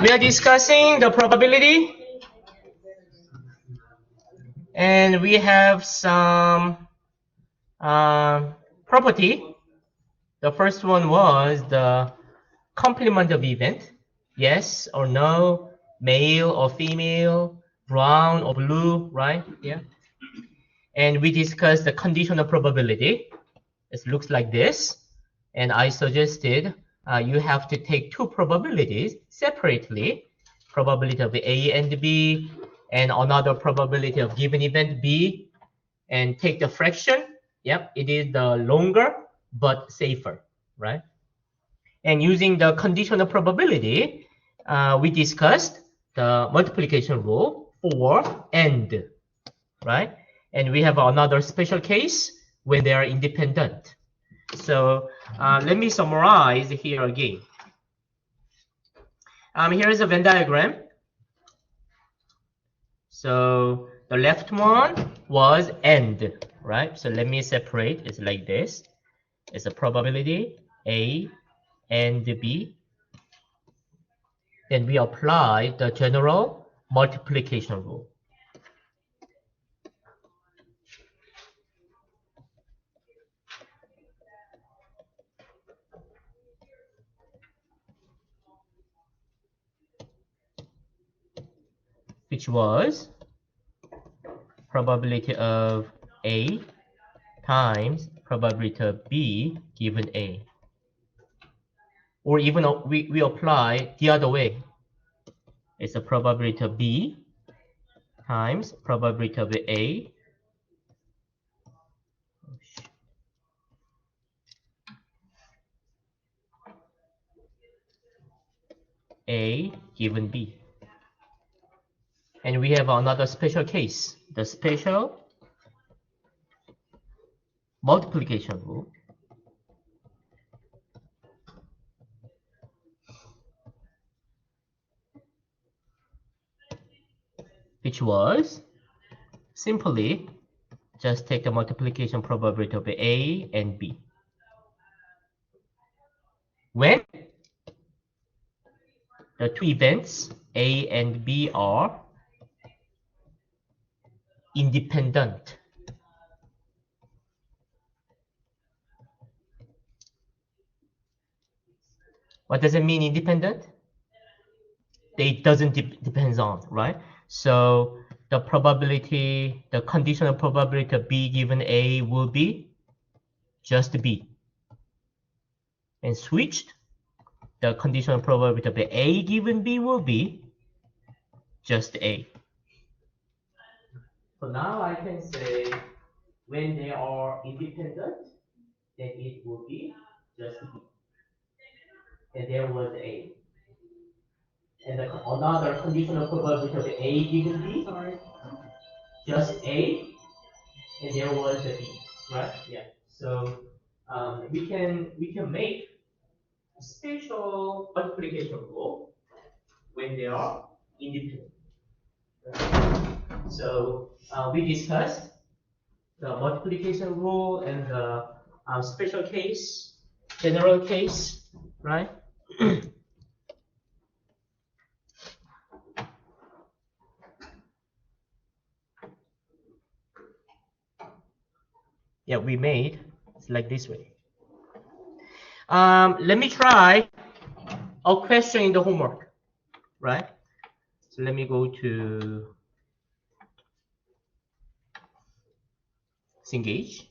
We are discussing the probability, and we have some property. The first one was the complement of event, yes or no, male or female, brown or blue, right? Yeah. And we discussed the conditional probability. It looks like this. And I suggested you have to take two probabilities separately, probability of A and B, and another probability of given event B, and take the fraction. Yep, it is the longer but safer, right? And using the conditional probability, we discussed the multiplication rule for and, right? And we have another special case when they are independent. So let me summarize here again. Here is a Venn diagram. So the left one was and, right? So let me separate. It's like this. It's a probability A and B. Then we apply the general multiplication rule. Which was probability of A times probability of B given A. Or even we apply the other way. It's a probability of B times probability of A given B. And we have another special case, the special multiplication rule. Which was simply just take the multiplication probability of A and B. When the two events A and B are independent. What does it mean, independent? It doesn't depends on, right? So the probability, the conditional probability of B given A will be just B. And switched, the conditional probability of A given B will be just A. So now I can say when they are independent, then it will be just B. And there was A. And another conditional probability of A given B, just A, and there was the B, right? Yeah. So we can make a special multiplication rule when they are independent. So we discussed the multiplication rule and the special case, general case, right? Yeah, we made it's like this way. Let me try a question in the homework, right? So let me go to Cengage.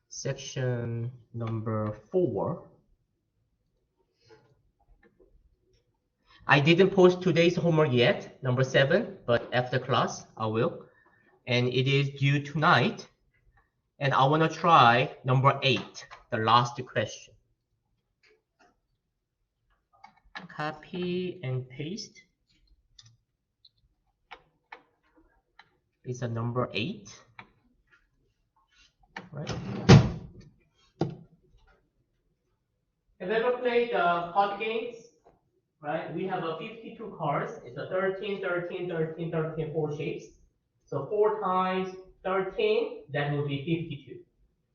Section number 4. I didn't post today's homework yet, number 7, but after class I will. And it is due tonight. And I want to try number 8, the last question. Copy and paste. It's a number 8. Right? Have you ever played card games? right? We have a 52 cards. It's a 13, 13, 13, 13, 4 shapes. So 4 times 13, that will be 52.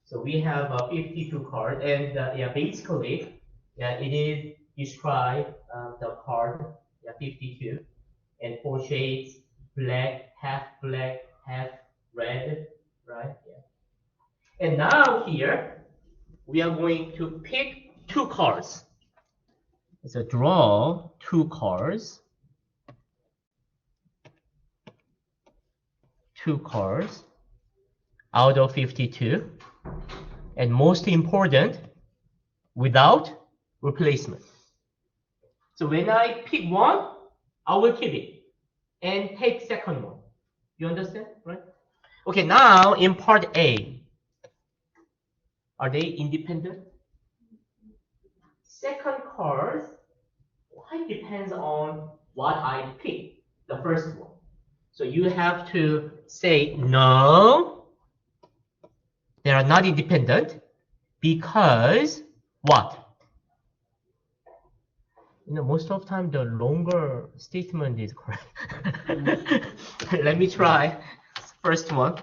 So we have a 52 card, and yeah, basically, yeah, it is describe the card, yeah, 52, and 4 shades, black, half red, right? Yeah. And now here, we are going to pick 2 cards. So draw 2 cards. 2 cards out of 52. And most important, without replacement. So when I pick one, I will keep it and take second one. You understand, right? Okay, now in part A, are they independent? Second cards quite depends on what I pick, the first one. So you have to say no, they are not independent because what? You know, most of the time the longer statement is correct. Let me try first one,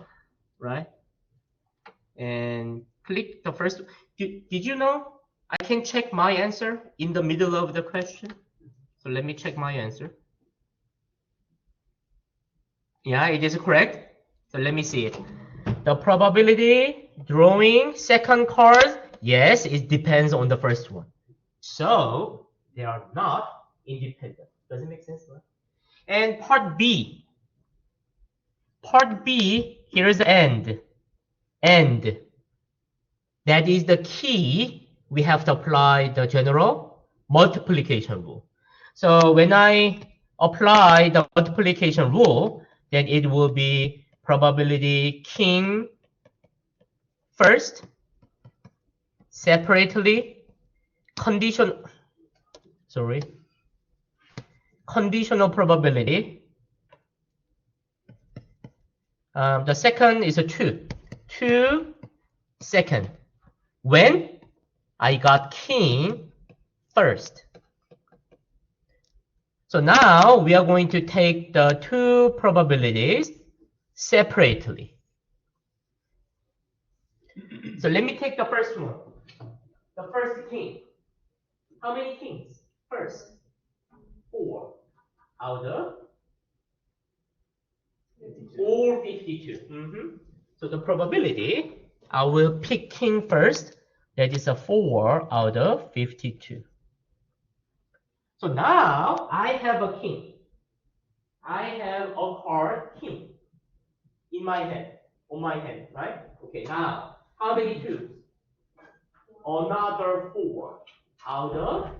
right? And click the first. Did you know I can check my answer in the middle of the question? So let me check my answer. Yeah, it is correct. So let me see it. The probability drawing second card, yes, it depends on the first one. So they are not independent. Does it make sense? Right? And part B. Part B, here's the end. End. That is the key. We have to apply the general multiplication rule. So when I apply the multiplication rule, then it will be probability king first, separately, conditional probability. The second is a 2. 2 second. When I got king first. So now we are going to take the 2 probabilities separately. So let me take the first one. The first king. How many kings? First, 4 out of 52. So the probability, I will pick king first. That is a 4 out of 52. So now I have a king. I have a card king in my hand, on my hand, right? Okay, now how many twos? Another 4 out of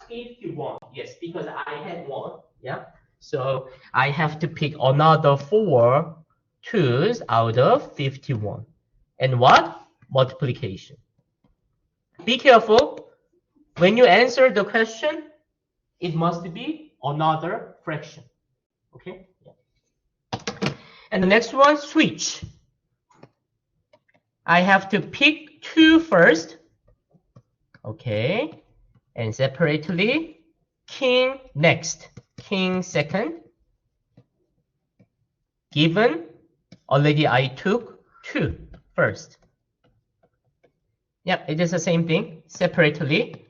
51. Yes, because I had 1. Yeah. So I have to pick another 4 twos out of 51. And what? Multiplication. Be careful. When you answer the question, it must be another fraction. Okay? Yeah. And the next one, switch. I have to pick 2 first. Okay. And separately, king next. King second. Given, already I took 2 first. Yep, it is the same thing. Separately,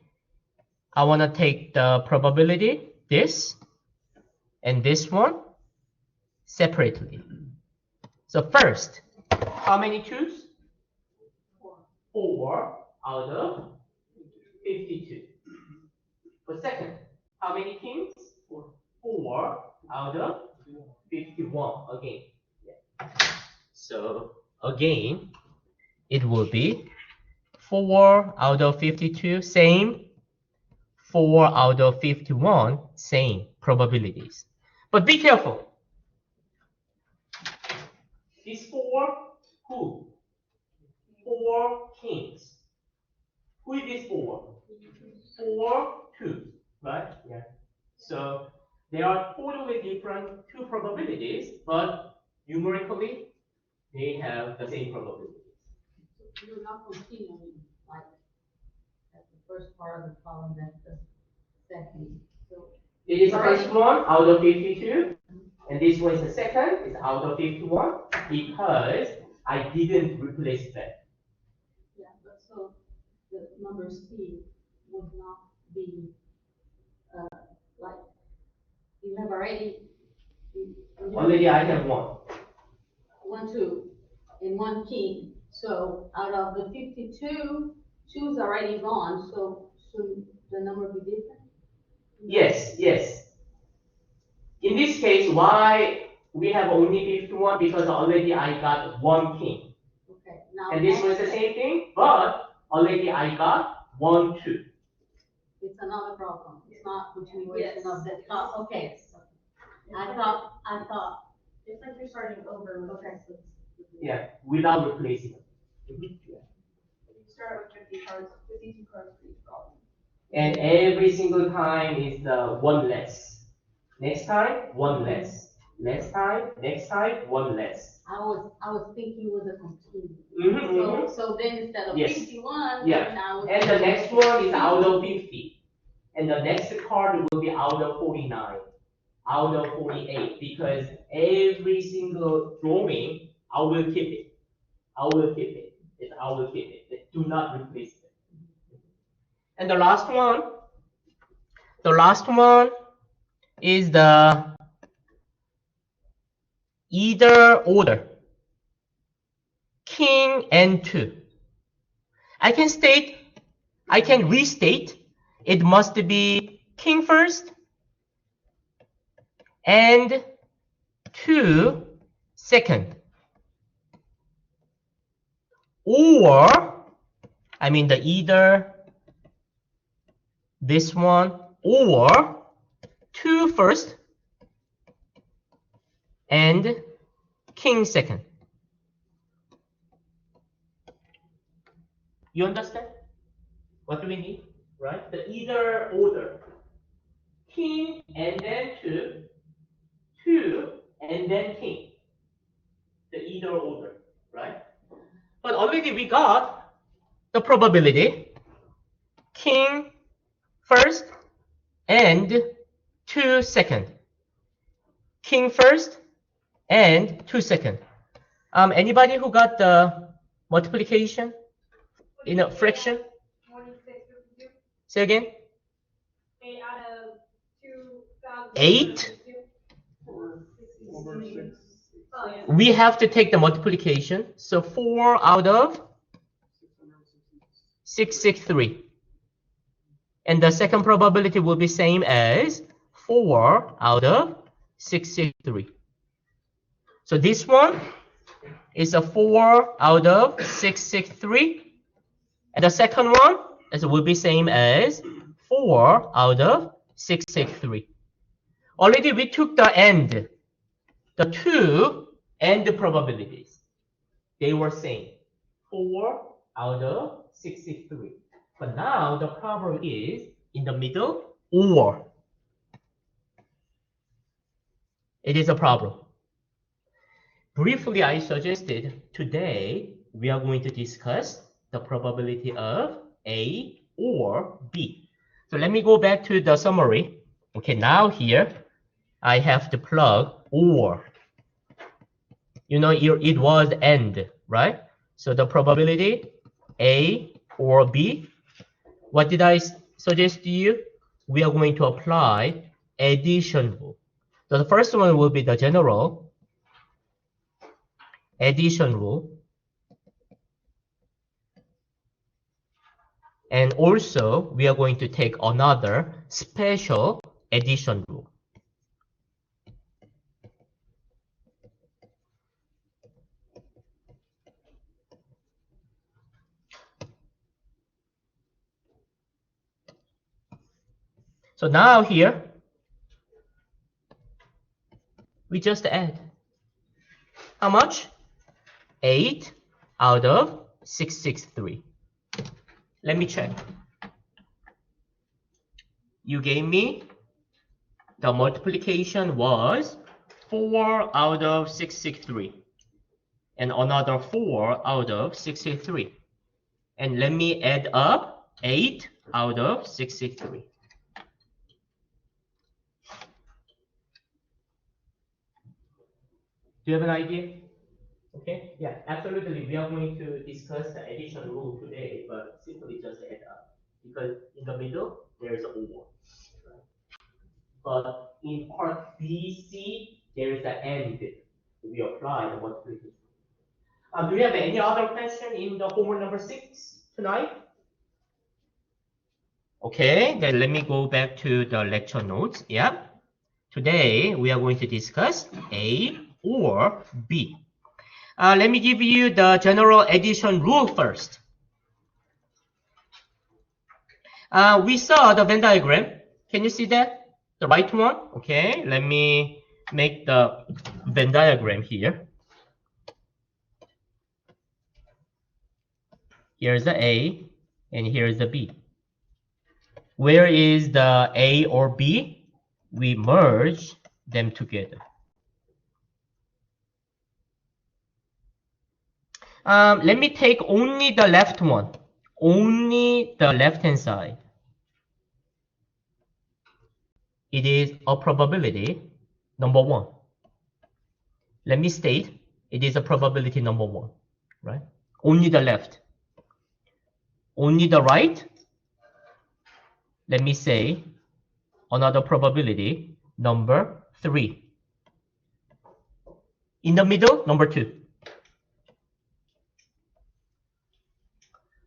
I want to take the probability, this, and this one, separately. So first, how many 2s? 4 out of 52. For second, how many kings? 4 out of 51 again. Yeah. So again, it will be 4 out of 52, same. 4 out of 51, same probabilities. But be careful. These 4, who? 4 kings. Who is this 4? 4 2, right? Yeah. So they are totally different 2 probabilities, but numerically they have the same probabilities. So you're not continuing like at the first part of the column, that's the second. So It is the first one out of 52, and this one is the second, is out of 51, because I didn't replace them. Yeah, but so the number C would not be, like, you have already. Already I have one. 1, 2, and 1 king. So out of the 52, 2 is already gone, so should the number be different? Yes, yes. In this case, why we have only 51? Because already I got one king. Okay, now. And this was the same thing, but already I got 1, 2. It's another problem. It's not continuation Yes. of the top. Okay. I thought. It's like you're starting over. Okay. Yeah, without replacing them. You start with 50 cards, 52 cards for each problem. And every single time is the one less. Next time, one less. Next time, one less. I was thinking it was a continuum. Mm-hmm, So then instead of yes. 51, Yeah. now. And the next one is out of 50. And the next card will be out of 49. Out of 48. Because every single drawing, I will keep it. I will keep it. I will keep it. Do not replace it. And the last one is the either order. King and 2. I can restate. It must be king first and 2 second. Or, I mean the either this one or 2 first and king second. You understand? What do we need? Right? The either order. King and then 2, 2 and then king. The either order, right? But already we got the probability. King first and 2 second. King first and 2 second. Anybody who got the multiplication in a fraction? 2652. Say again. 8 out of 2,000. 8. Oh, yeah. We have to take the multiplication. So 4 out of 663. And the second probability will be same as 4 out of 663. So this one is a 4 out of 663. And the second one will be same as 4 out of 663. Already we took the end, the 2 and the probabilities. They were same, 4 out of 663. But now the problem is in the middle, or. It is a problem. Briefly, I suggested today we are going to discuss the probability of A or B. So let me go back to the summary. Okay, now here I have to plug or. You know, it was and, right? So the probability A or B. What did I suggest to you? We are going to apply addition rule. So the first one will be the general addition rule. And also, we are going to take another special addition rule. So now here, we just add. How much? 8 out of 663. Let me check. You gave me the multiplication was 4 out of 663. And another 4 out of 663. And let me add up 8 out of 663. Do you have an idea? Okay, yeah, absolutely. We are going to discuss the addition rule today, but simply just add up. Because in the middle, there is a or. Right? But in part B, C, there is an and. We apply the multiplication. Do we have any other question in the homework number 6 tonight? Okay, then let me go back to the lecture notes. Yeah. Today, we are going to discuss A or B. Let me give you the general addition rule first. We saw the Venn diagram. Can you see that? The right one? Okay, let me make the Venn diagram here. Here's the A, and here's the B. Where is the A or B? We merge them together. Let me take only the left one, only the left-hand side. It is a probability number 1. Let me state it is a probability number 1, right? Only the left. Only the right, let me say another probability number 3. In the middle, number 2.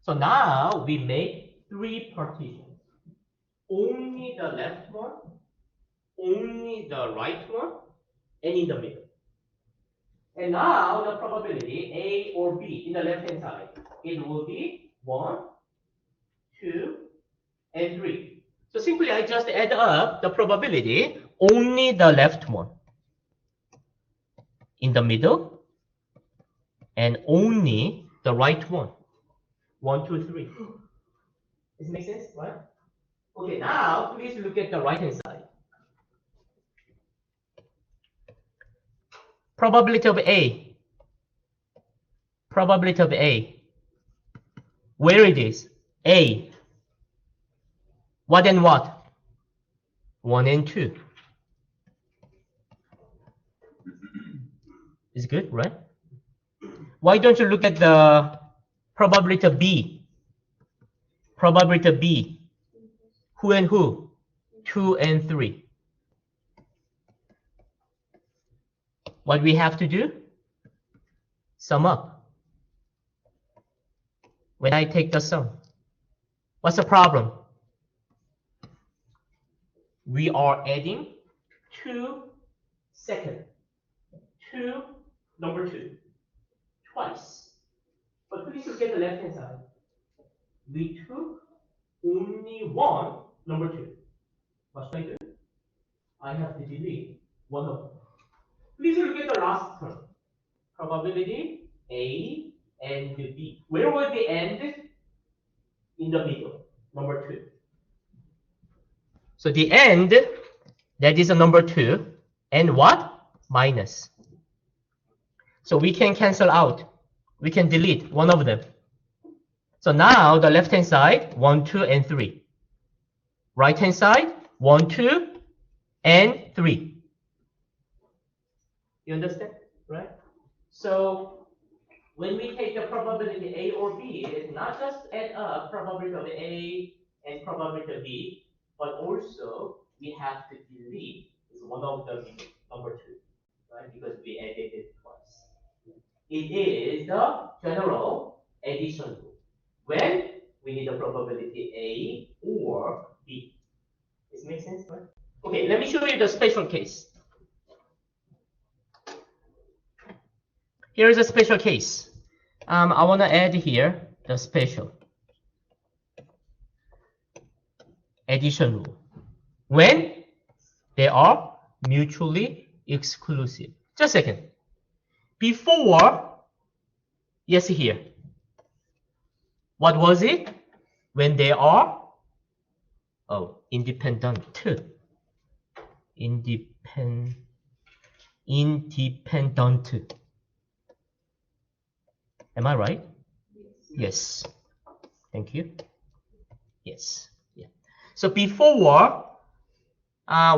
So now we make 3 partitions. Only the left one, only the right one, and in the middle. And now the probability A or B in the left hand side, it will be 1, 2, and 3. So simply I just add up the probability, only the left one in the middle, and only the right one. 1, 2, 3. Does it make sense, right? Okay, now please look at the right hand side. Probability of A. Probability of A. Where it is? A. What and what? 1 and 2. Is good, right? Why don't you look at the probability of B? Probability of B. Who and who? 2 and 3. What we have to do? Sum up. When I take the sum, what's the problem? We are adding 2 second. 2, number 2. Twice. But please look at the left hand side. We took only 1, number 2. What should I do? I have to delete one of them. Please look at the last term. Probability A and B. Where will the end? In the middle, number 2. So the end, that is a number 2. And what? Minus. So we can cancel out. We can delete one of them. So now the left hand side, 1, 2, and 3. Right hand side, 1, 2, and 3. You understand? Right? So when we take the probability A or B, it's not just add up probability of A and probability of B, but also we have to delete one of them, number 2, right? Because we added it twice. It is the general addition rule. When we need the probability A or B. This makes sense, right? Okay, let me show you the special case. Here is a special case. I want to add here the special addition rule. When they are mutually exclusive. Just a second. Before, yes, here. What was it? When they are independent. Independent. Am I right? Yes. Thank you. Yes. Yeah. So before,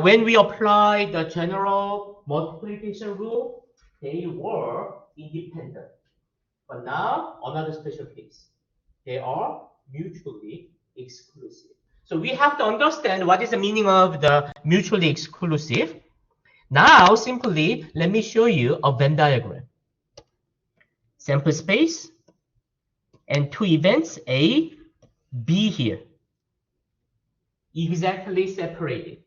when we apply the general multiplication rule, they were independent. But now, another special case. They are mutually exclusive. So we have to understand what is the meaning of the mutually exclusive. Now, simply, let me show you a Venn diagram. Sample space and two events, A, B here. Exactly separated.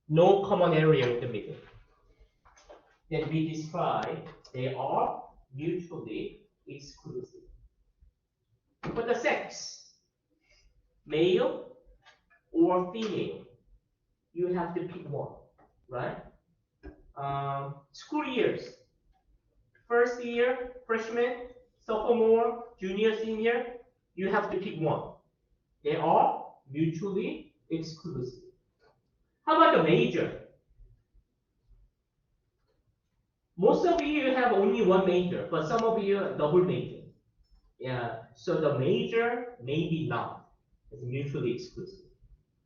No common area in the middle. Then we describe they are mutually exclusive. For the sex, male or female, you have to pick one, right? School years, first year, freshman, sophomore, junior, senior, you have to pick one. They are mutually exclusive. How about the major? Most of you have only one major, but some of you are double major. Yeah, so the major maybe not. It's mutually exclusive.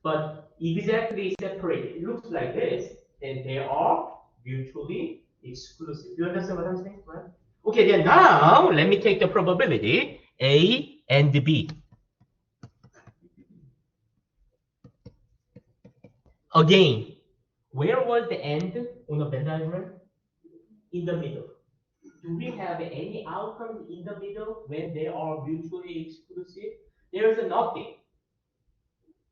But exactly separated. It looks like this, then they are mutually exclusive. You understand what I'm saying, right? Okay, then now let me take the probability A and B. Again, where was the end on the Venn diagram? In the middle. Do we have any outcomes in the middle when they are mutually exclusive? There is a nothing.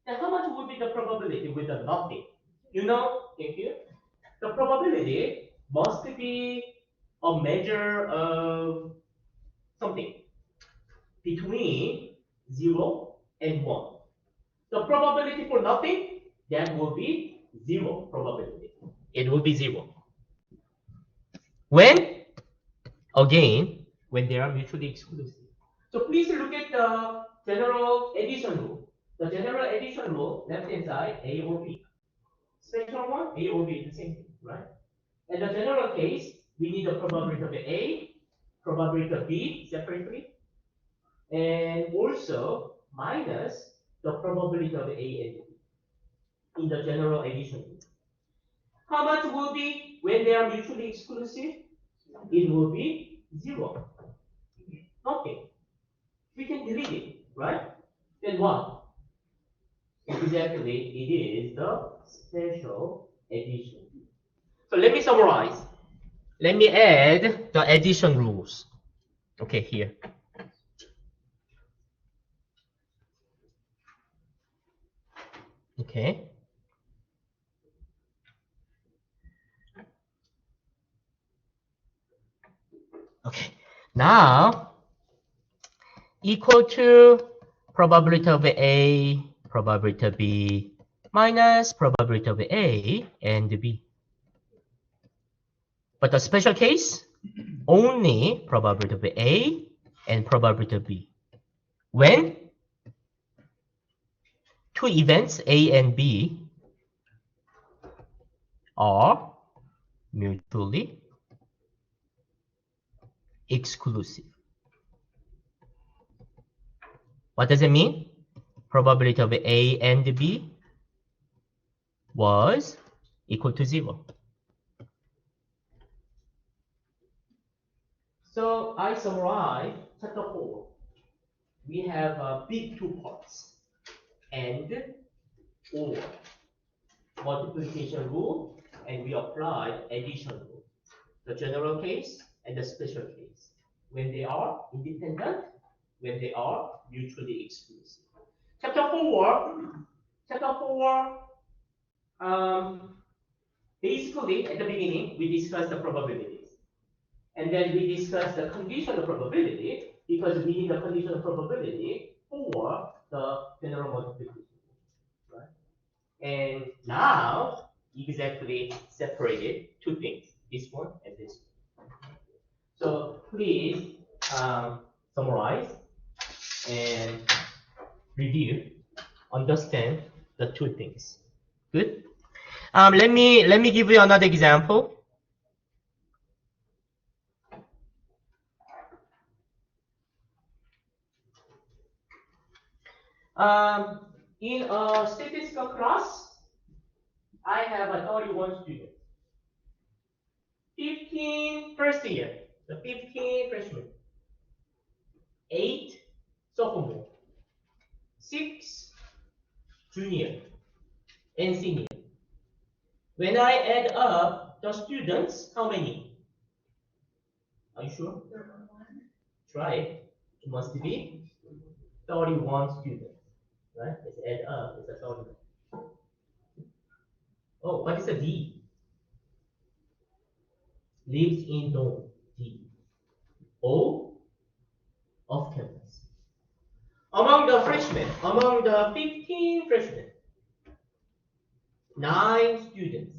Now, how much would be the probability with the nothing? You know, thank you. The probability must be a measure of something between 0 and 1. The probability for nothing, that will be 0 probability. It will be 0. When? Again, when they are mutually exclusive. So please look at the general addition rule. The general addition rule, left hand side, A or B. Special one, A or B is the same thing, right? In the general case, we need the probability of A, probability of B separately, and also minus the probability of A and B in the general addition. How much will be when they are mutually exclusive? It will be 0. Nothing. We can delete it, right? Then what? Exactly, it is the special addition. So let me summarize. Let me add the addition rules. Okay, here. Okay. Okay. Now, equal to probability of A, probability of B, minus probability of A and B. But the special case, only probability of A and probability of B. When two events A and B are mutually exclusive. What does it mean? Probability of A and B was equal to 0. So I summarize chapter 4. We have big two parts, and or multiplication rule, and we apply addition rule. The general case and the special case. When they are independent, when they are mutually exclusive. Chapter 4, basically at the beginning, we discussed the probabilities. And then we discussed the conditional probability because we need the conditional probability for the general multiplication. Right? And now, exactly separated two things, this one and this one. So please summarize and review, understand the two things. Good. Let me give you another example. In a statistical class, I have 31 students. 15 first year, the 15 freshmen, 8 sophomore, 6 junior, and senior. When I add up the students, how many? Are you sure? Try it. It must be 31 students, right? Let's add up. It's a 31. Oh, what is a D? Lives in dorm. D. O, off campus. Among the freshmen, among the 15 freshmen, 9 students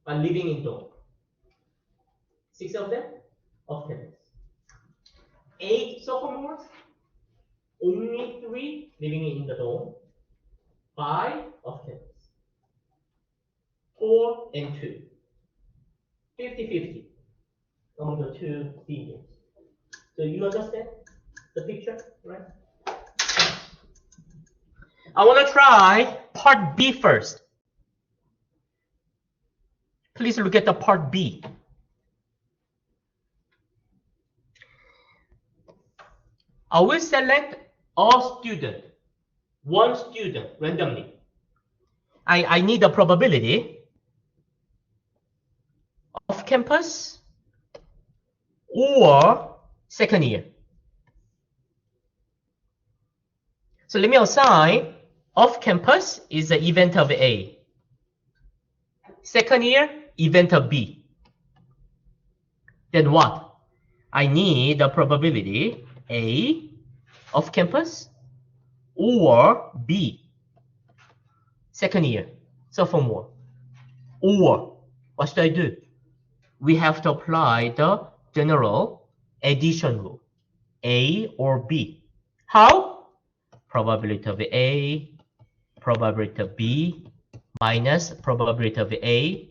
are living in dorm. 6 of them off campus. 8 sophomores, only 3 living in the dorm. 5 off campus. 4 and 2. 50-50 among the 2 seniors. So you understand the picture, right? I want to try part B first. Please look at the part B. I will select a student, one student randomly. I need a probability off campus or second year. So let me assign off campus is the event of A. Second year, event of B. Then what? I need the probability A off campus or B second year, sophomore. Or what should I do? We have to apply the general addition rule, A or B. How? Probability of A, probability of B, minus probability of A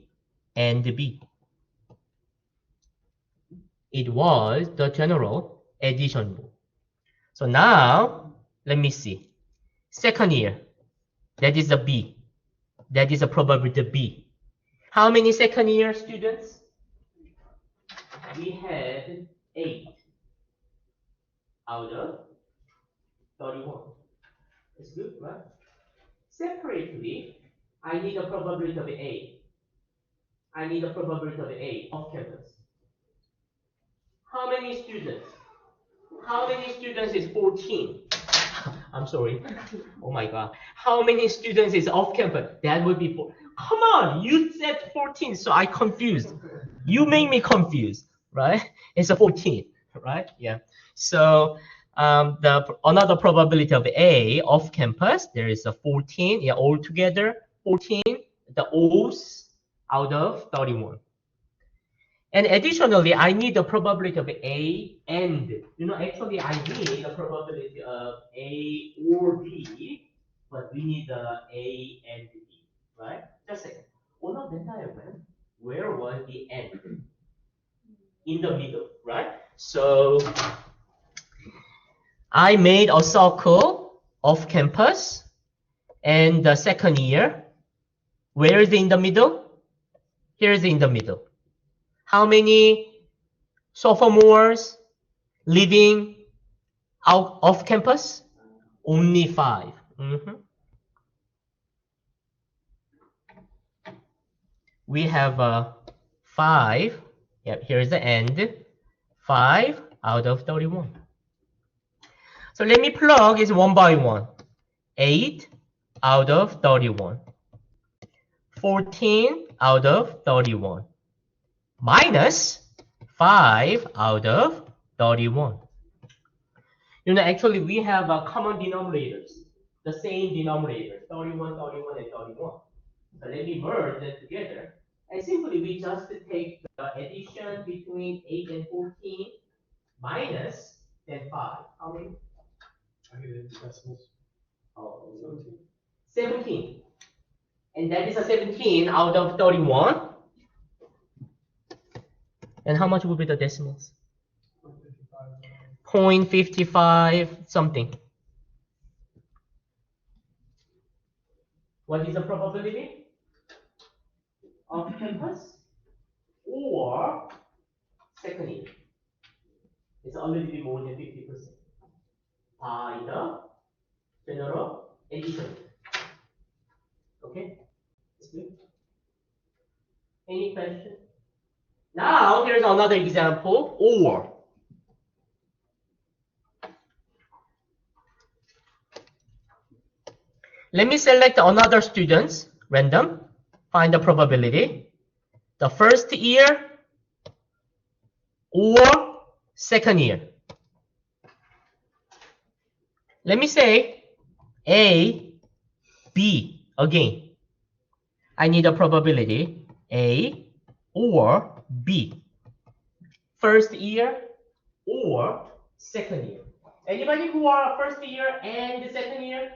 and B. It was the general addition rule. So now, let me see. Second year, that is a B. That is a probability of B. How many second year students? We had 8 out of 31. It's good, right? Separately, I need a probability of A. I need a probability of A off campus. How many students? How many students is 14? I'm sorry. Oh my God. How many students is off campus? That would be 4. Come on, you said 14, so I confused. You made me confused, right? It's a 14, right? Yeah. So another probability of A off campus, there is a 14. Yeah, altogether 14. The O's out of 31. And additionally, I need the probability of A and, actually I need the probability of A or B, but we need the A and B, right? Just a second. On a Venn diagram, where was the N? In the middle, right? So I made a circle off campus, and the second year, where is it in the middle? Here is in the middle. How many sophomores living out off campus? Only 5. We have 5. Yep, here's the end. 5 out of 31. So let me plug it one by one. 8 out of 31. 14 out of 31. Minus 5 out of 31. Actually, we have common denominators, the same denominator, 31, 31, and 31. So let me merge them together. And simply, we just take the addition between 8 and 14 minus then 5. How many? I need decimals. Oh, 17. And that is a 17 out of 31. And how much would be the decimals? 0.55 something. What is the probability of campus or second year. It's already more than 50% by the general addition. Okay? It's good. Any question? Now, here's another example, or. Let me select another students, random, find the probability. The first year or second year. Let me say A, B again. I need a probability A or B. First year or second year. Anybody who are first year and the second year?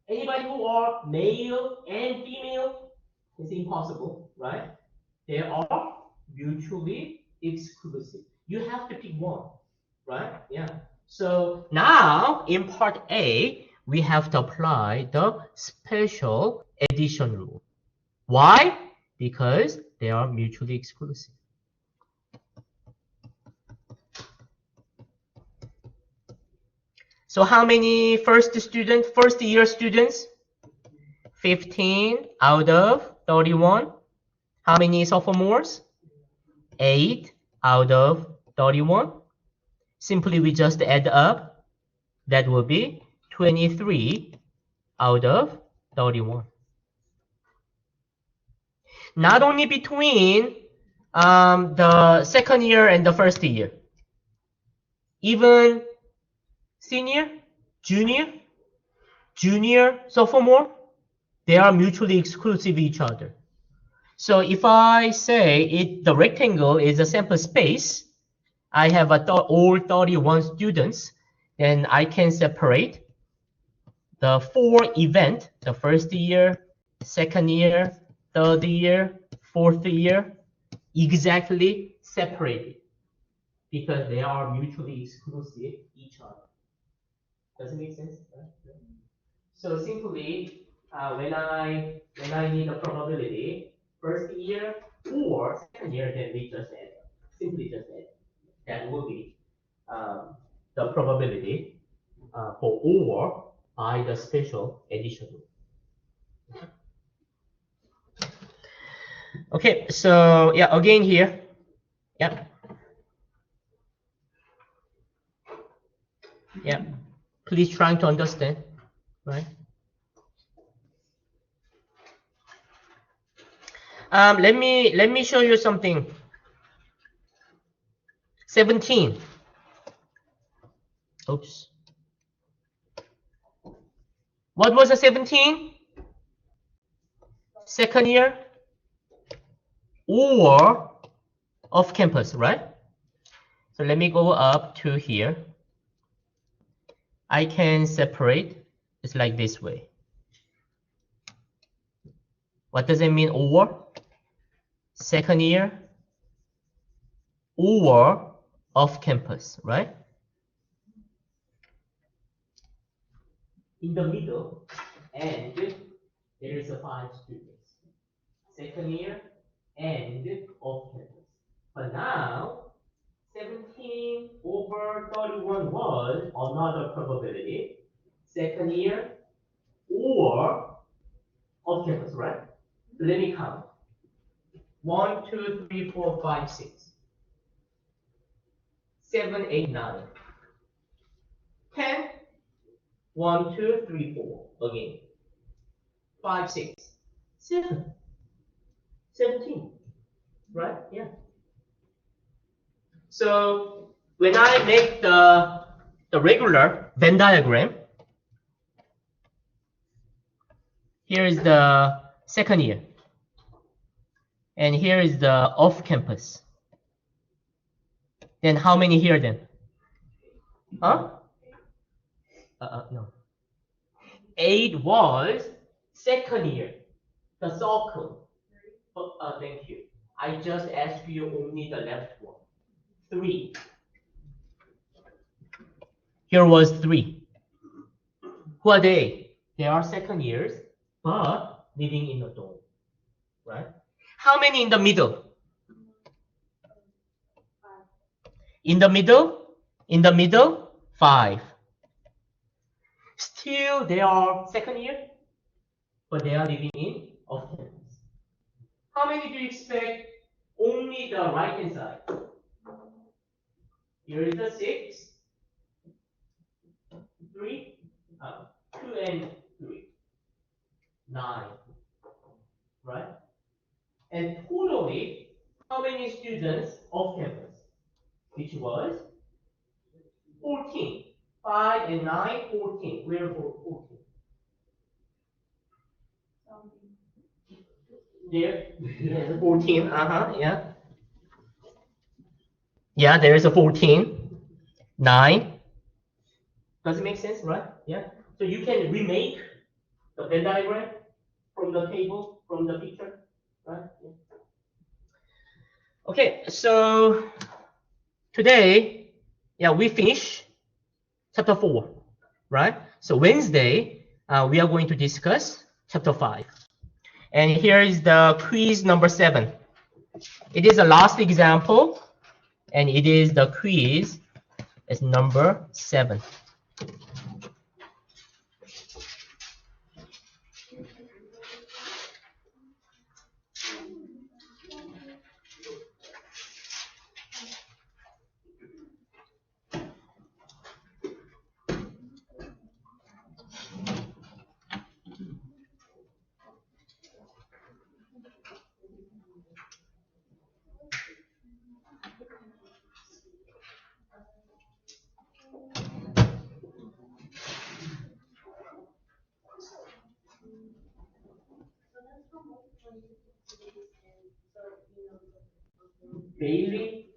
Anybody who are male and female? It's impossible, right? They are mutually exclusive. You have to pick one, right? Yeah. So now in part A, we have to apply the special addition rule. Why? Because they are mutually exclusive. So how many first year students? 15 out of 31. How many sophomores? 8 out of 31. Simply we just add up. That will be 23 out of 31. Not only between the second year and the first year. Even senior, junior, sophomore, they are mutually exclusive each other. So if I say the rectangle is a sample space, I have all 31 students, then I can separate the 4 events, the first year, second year, third year, fourth year, exactly separated because they are mutually exclusive each other. Does it make sense? So simply, when I need a probability, first year or second year, then we just add. Simply just add. That will be the probability for or by the special addition rule. Okay, so yeah, again here. Yeah. Yeah. Please try to understand, right? Let me show you something. 17. Oops. What was the 17? Second year or off campus, right? So let me go up to here. I can separate. It's like this way. What does it mean or? Second year or off campus, right? In the middle, and there is a 5 students. Second year and off campus. But now, 17 over 31 was another probability. Second year or off campus, right? Let me count. 1, 2, 3, 4, 5, 6. 7, 8, 9. 10. 1, 2, 3, 4. Again. 5, 6. 7. 17. Right? Yeah. So when I make the regular Venn diagram, here is the second year. And here is the off campus. Then how many here then? Huh? No. 8 was second year. The circle. Thank you. I just asked you only the left one. 3. Here was 3. Who are they? They are second years, but living in a dorm. Right? How many in the middle? In the middle, 5. Still, they are second year, but they are living in off-campus. How many do you expect only the right-hand side? Here is the 6, 3, 2 and 3, 9, right? And totally, how many students off-campus? Which was 14. 5 and 9, 14. Where 14? There, there's a 14. Yeah. Yeah, there is a 14. 9. Does it make sense, right? Yeah. So you can remake the Venn diagram from the table, from the picture, right? Yeah. Okay, so today, yeah, we finish chapter 4, right? So Wednesday, we are going to discuss chapter 5. And here is the quiz number 7. It is the last example, and it is the quiz is number 7. Bailey.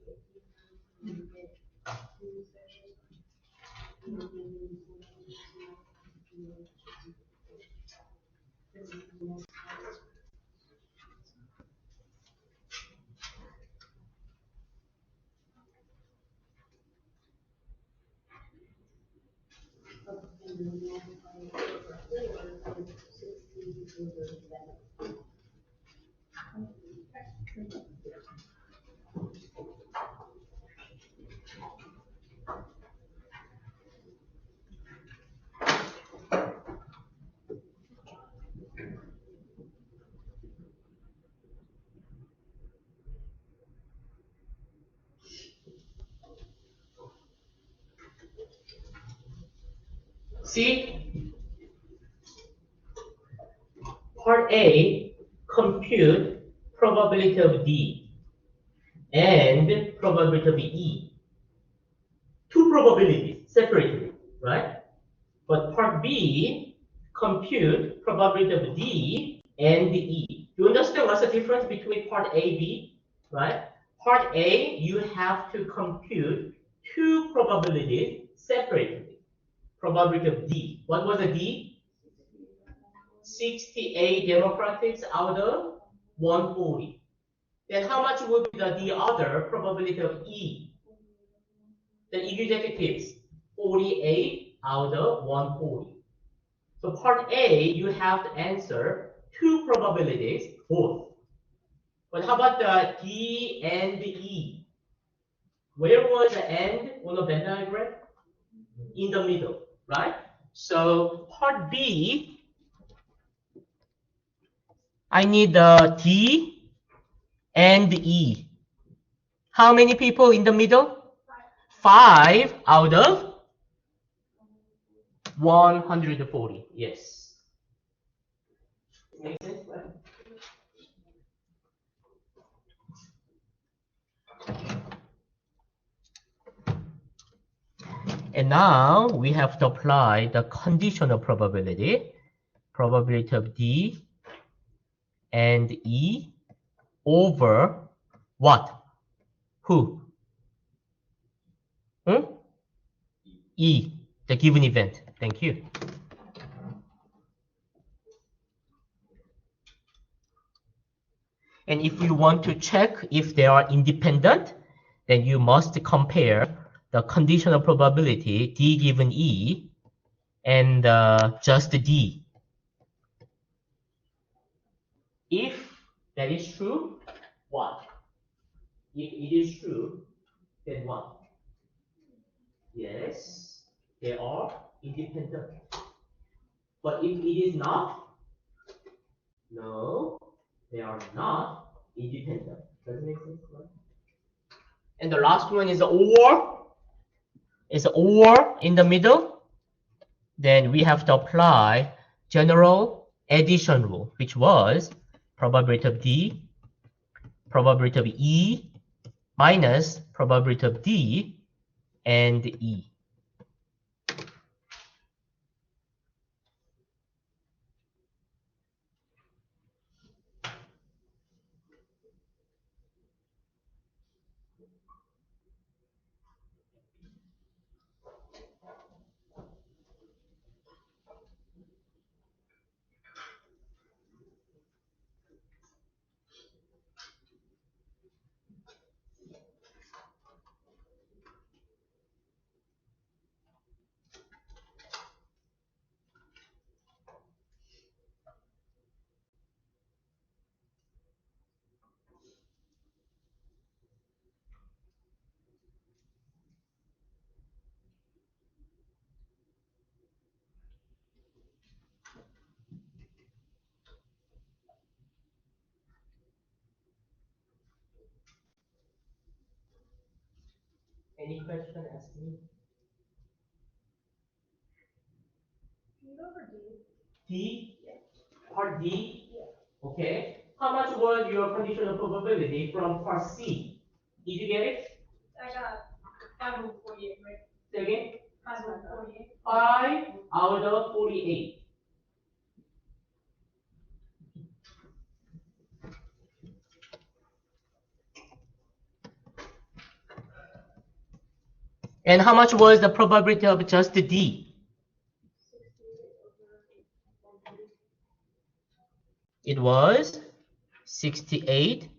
See, part A, compute probability of D and probability of E. Two probabilities separately, right? But part B, compute probability of D and E. You understand what's the difference between part A, B, right? Part A, you have to compute two probabilities separately. Probability of D. What was the D? 68 Democrats out of 140. Then how much would be the other probability of E? The executives, 48 out of 140. So part A, you have to answer two probabilities, both. But how about the D and the E? Where was the end on the Venn diagram? In the middle, right? So part B, I need the D and the E. How many people in the middle? 5 out of 140. Yes. Make sense, right? And now we have to apply the conditional probability, probability of D and E over what? Who? E, the given event. Thank you. And if you want to check if they are independent, then you must compare the conditional probability D given E and just D. If that is true, what? If it is true, then what? Yes, they are independent. But if it is not, no, they are not independent. Does it make sense? And the last one is or. Is or in the middle. Then we have to apply general addition rule, which was probability of D, probability of E, minus probability of D and E. Any question, ask me. Can you go over D? D, part D, okay. How much was your conditional probability from part C? Did you get it? I got 5 over 48, right? Say again? 5 over 48. 5 out of 48. And how much was the probability of just D? It was 68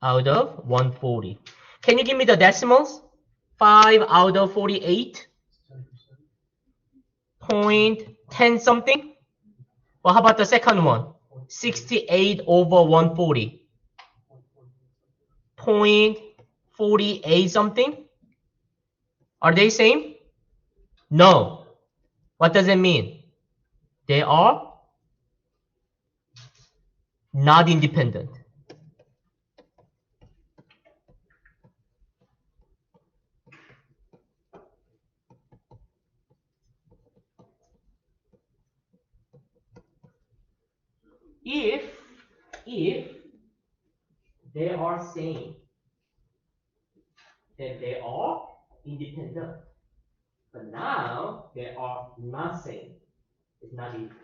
out of 140. Can you give me the decimals? 5 out of 48? 0.10 something? Well, how about the second one? 68 over 140. 0.48 something? Are they same? No. What does it mean? They are not independent. If they are same, then they are independent. But now they are not same. It's not independent.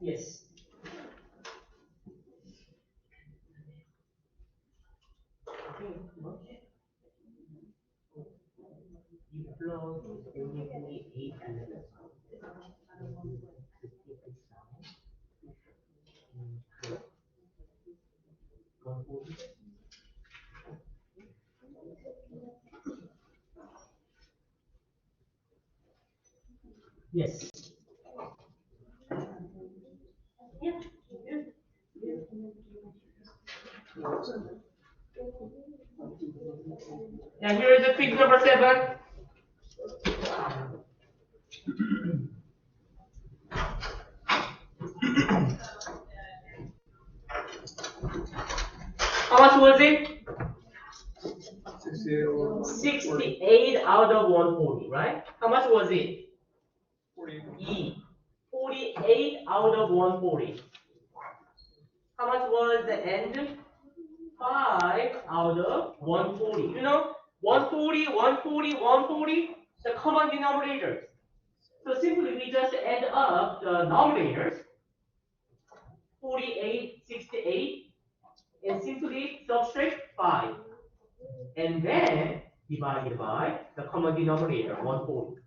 Yes. Okay. You plug only 8 elements. Yes. Yeah. Now here is the quiz number 7. How much was it? 68 out of 140, right? How much was it? 48. E. 48 out of 140. How much was the end? 5 out of 140. You know, 140, 140, 140, the common denominators. So simply we just add up the numerators, 48, 68, and simply subtract 5. and then divided by the common denominator, 140.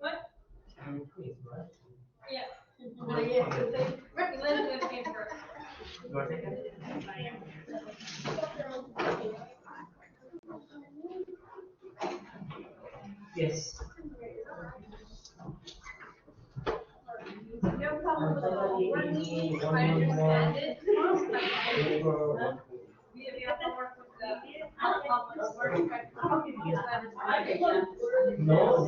What? Yeah. Yeah, so they- Elizabeth came first. Yes. You have a problem with the homework? I understand it. We have homework with the. No,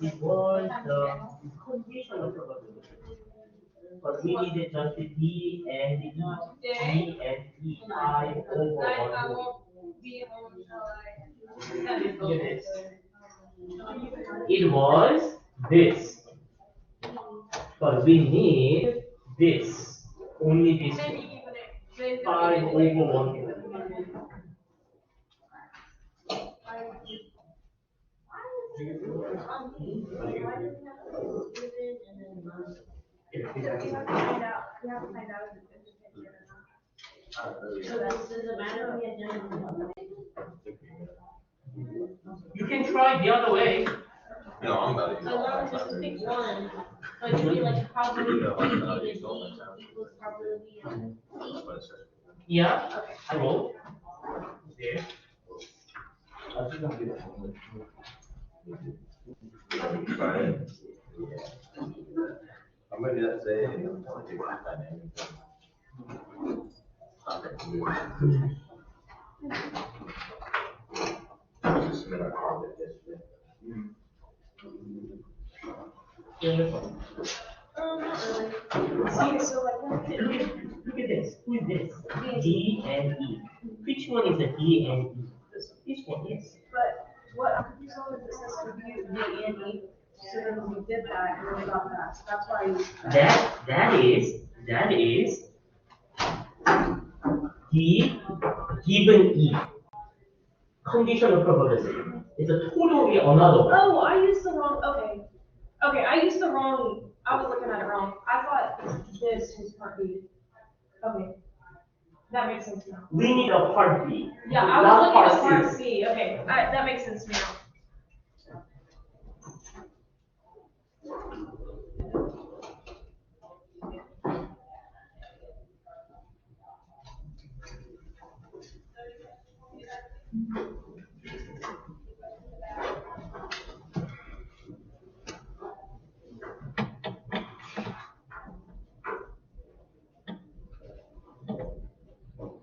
it was the condition of probability. But we needed just the D and the E, and E, 5 over I 1. won't be home until Yes. It was this, but we need this, only this Then one. you can put it. 5 over 1. We have to find out. We have to find out if it's good or not. So does it matter if we had You can try the other way. No, I'm about So long as just pick one, so it could be like probability of B equals probability of C. Yeah, I wrote. There. Right. I'm gonna do that today. Just submit our card yesterday. Not really. Okay, so like, Look at this. Who is this? D and E. Which one is the D and E? This one is. but what I'm confused on is it says confused D and E. So then we did that and we got that. So that's why I used that. That is D given E. Condition of probability. It's a totally another one. Oh, I used the wrong, okay. Okay, I used the wrong, I was looking at it wrong. I thought this was part B. Okay. That makes sense now. We need a part B. Yeah, I not was looking at C. part C. Okay, that makes sense now.